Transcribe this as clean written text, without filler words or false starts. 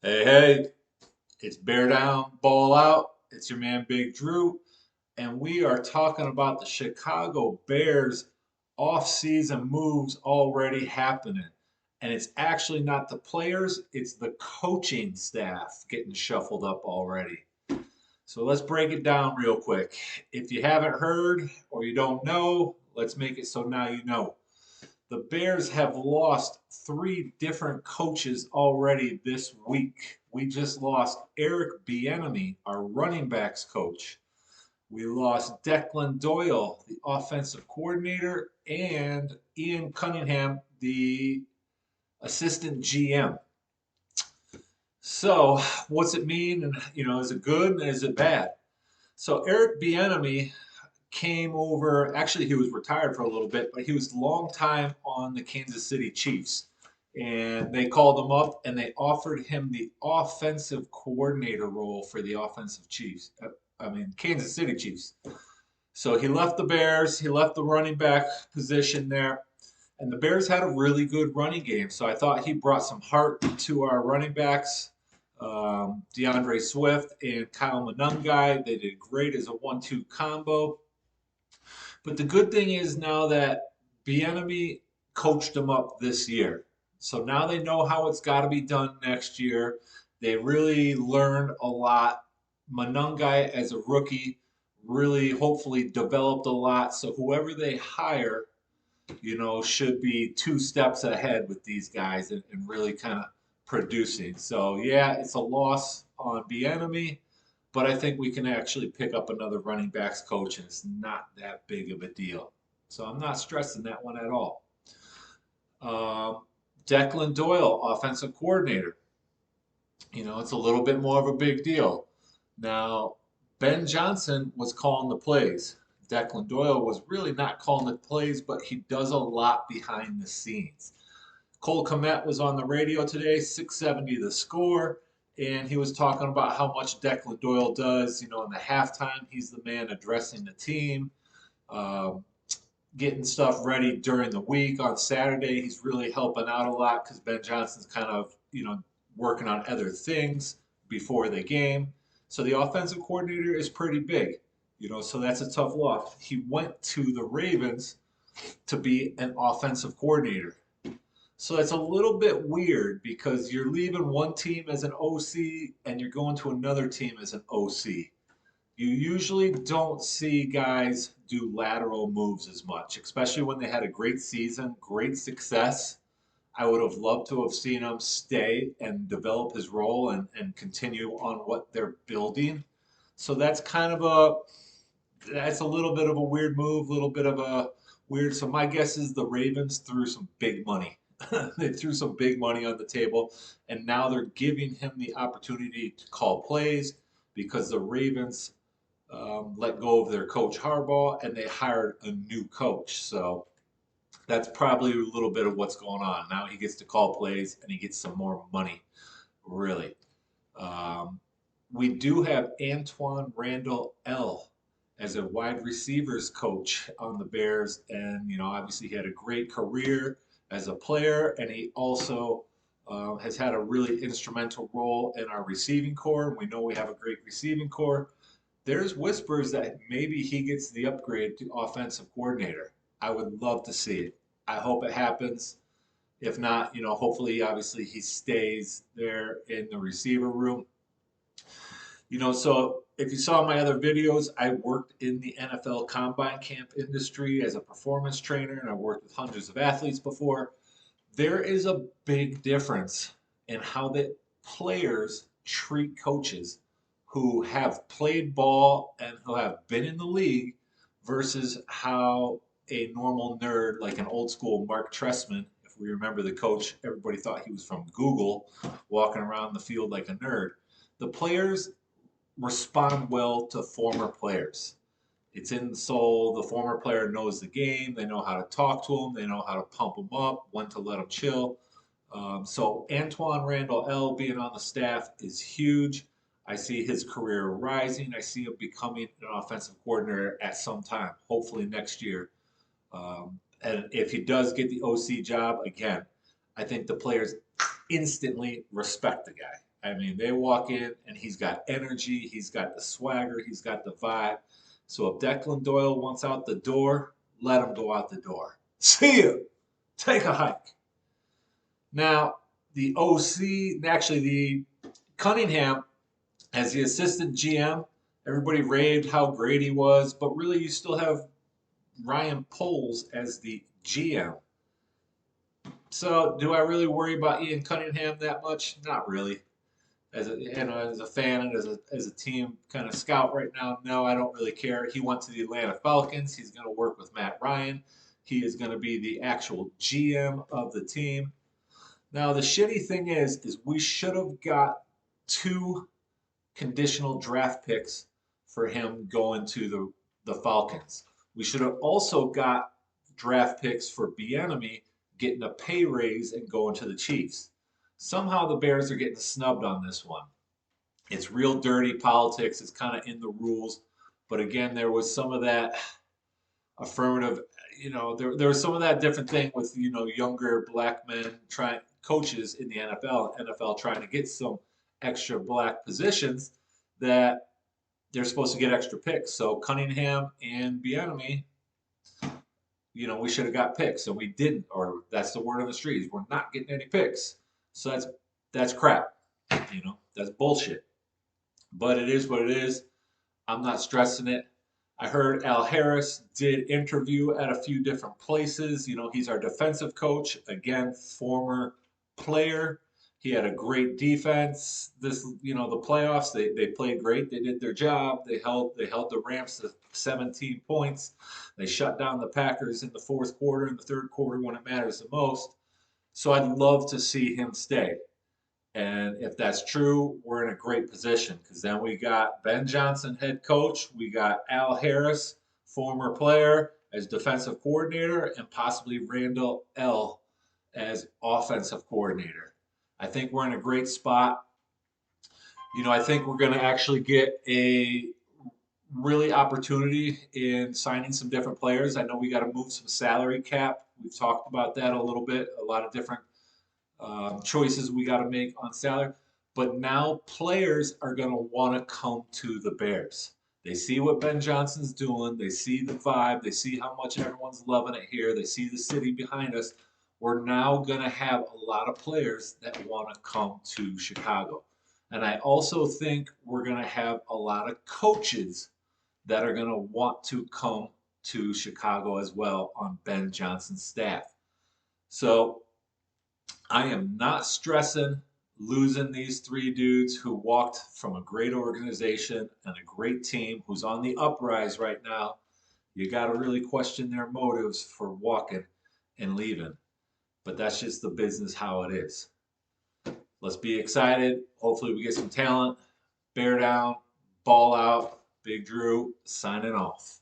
Hey, hey, it's Bear Down, Ball Out. It's your man, Big Drew, and we are talking about the Chicago Bears off-season moves already happening. And it's actually not the players, it's the coaching staff getting shuffled up already. So let's break it down real quick. If you haven't heard or you don't know, let's make it so now you know. The Bears have lost three different coaches already this week. We just lost Eric Bieniemy, our running backs coach. We lost Declan Doyle, the offensive coordinator, and Ian Cunningham, the assistant GM. So, what's it mean? And is it good and is it bad? So Eric Bieniemy came over. Actually, he was retired for a little bit, but he was a long time on the Kansas City Chiefs. And they called him up and they offered him the offensive coordinator role for the offensive Chiefs. Kansas City Chiefs. So he left the Bears, he left the running back position there. And the Bears had a really good running game. So I thought he brought some heart to our running backs. DeAndre Swift and Kyle Monungai, they did great as a 1-2 combo. But the good thing is now that Bieniemy coached them up this year. So now they know how it's got to be done next year. They really learned a lot. Monungai, as a rookie, really hopefully developed a lot. So whoever they hire, should be two steps ahead with these guys and really kind of producing. So yeah, it's a loss on Bieniemy, but I think we can actually pick up another running backs coach, and it's not that big of a deal. So I'm not stressing that one at all. Um, Declan Doyle, offensive coordinator. It's a little bit more of a big deal. Now, Ben Johnson was calling the plays. Declan Doyle was really not calling the plays, but he does a lot behind the scenes. Cole Kmet was on the radio today, 670 the score, and he was talking about how much Declan Doyle does. In the halftime, he's the man addressing the team, um, getting stuff ready during the week. On Saturday, he's really helping out a lot because Ben Johnson's kind of, working on other things before the game. So the offensive coordinator is pretty big, so that's a tough loss. He went to the Ravens to be an offensive coordinator. So it's a little bit weird because you're leaving one team as an OC and you're going to another team as an OC. You usually don't see guys do lateral moves as much, especially when they had a great season, great success. I would have loved to have seen him stay and develop his role and continue on what they're building. So that's a little bit of a weird move, a little bit of a weird. So my guess is the Ravens threw some big money. They threw some big money on the table, and now they're giving him the opportunity to call plays because the Ravens let go of their coach Harbaugh and they hired a new coach. So that's probably a little bit of what's going on. Now he gets to call plays and he gets some more money, really. Um, we do have Antoine Randall L as a wide receivers coach on the Bears, and obviously he had a great career as a player, and he also has had a really instrumental role in our receiving core. We know we have a great receiving core. There's whispers that maybe he gets the upgrade to offensive coordinator. I would love to see it. I hope it happens. If not, hopefully, obviously, he stays there in the receiver room. So if you saw my other videos, I worked in the NFL combine camp industry as a performance trainer, and I worked with hundreds of athletes before. There is a big difference in how the players treat coaches who have played ball and who have been in the league versus how a normal nerd like an old school Mark Trestman, if we remember the coach, everybody thought he was from Google, walking around the field like a nerd. The players respond well to former players. It's in the soul. The former player knows the game. They know how to talk to them. They know how to pump them up, when to let them chill. So Antoine Randall L being on the staff is huge. I see his career rising. I see him becoming an offensive coordinator at some time, hopefully next year. And if he does get the OC job again, I think the players instantly respect the guy. I mean, they walk in and he's got energy, he's got the swagger, he's got the vibe. So if Declan Doyle wants out the door, let him go out the door. See you. Take a hike. Now, the OC, actually, the Cunningham, as the assistant GM, everybody raved how great he was, but really you still have Ryan Poles as the GM. So, do I really worry about Ian Cunningham that much? Not really. As a fan and as a team kind of scout right now, no, I don't really care. He went to the Atlanta Falcons. He's going to work with Matt Ryan. He is going to be the actual GM of the team. Now, the shitty thing is we should have got two conditional draft picks for him going to the Falcons. We should have also got draft picks for Bieniemy getting a pay raise and going to the Chiefs. Somehow the Bears are getting snubbed on this one. It's real dirty politics. It's kind of in the rules. But again, there was some of that affirmative, there was some of that different thing with, younger black men trying coaches in the NFL trying to get some extra black positions that they're supposed to get extra picks. So Cunningham and Bieniemy, we should have got picks and we didn't, or that's the word on the streets. We're not getting any picks. So that's crap. That's bullshit. But it is what it is. I'm not stressing it. I heard Al Harris did interview at a few different places. He's our defensive coach. Again, former player. He had a great defense. The playoffs, they played great. They did their job. They held the Rams to 17 points. They shut down the Packers in the fourth quarter and the third quarter when it matters the most. So I'd love to see him stay. And if that's true, we're in a great position because then we got Ben Johnson, head coach. We got Al Harris, former player, as defensive coordinator, and possibly Randall L. as offensive coordinator. I think we're in a great spot. I think we're going to actually get a really opportunity in signing some different players. I know we got to move some salary cap. We've talked about that a little bit, a lot of different choices we got to make on salary. But now players are going to want to come to the Bears. They see what Ben Johnson's doing. They see the vibe. They see how much everyone's loving it here. They see the city behind us. We're now going to have a lot of players that want to come to Chicago. And I also think we're going to have a lot of coaches that are going to want to come to Chicago as well on Ben Johnson's staff. So I am not stressing losing these three dudes who walked from a great organization and a great team who's on the uprise right now. You got to really question their motives for walking and leaving. But that's just the business how it is. Let's be excited. Hopefully, we get some talent. Bear down, ball out. Big Drew signing off.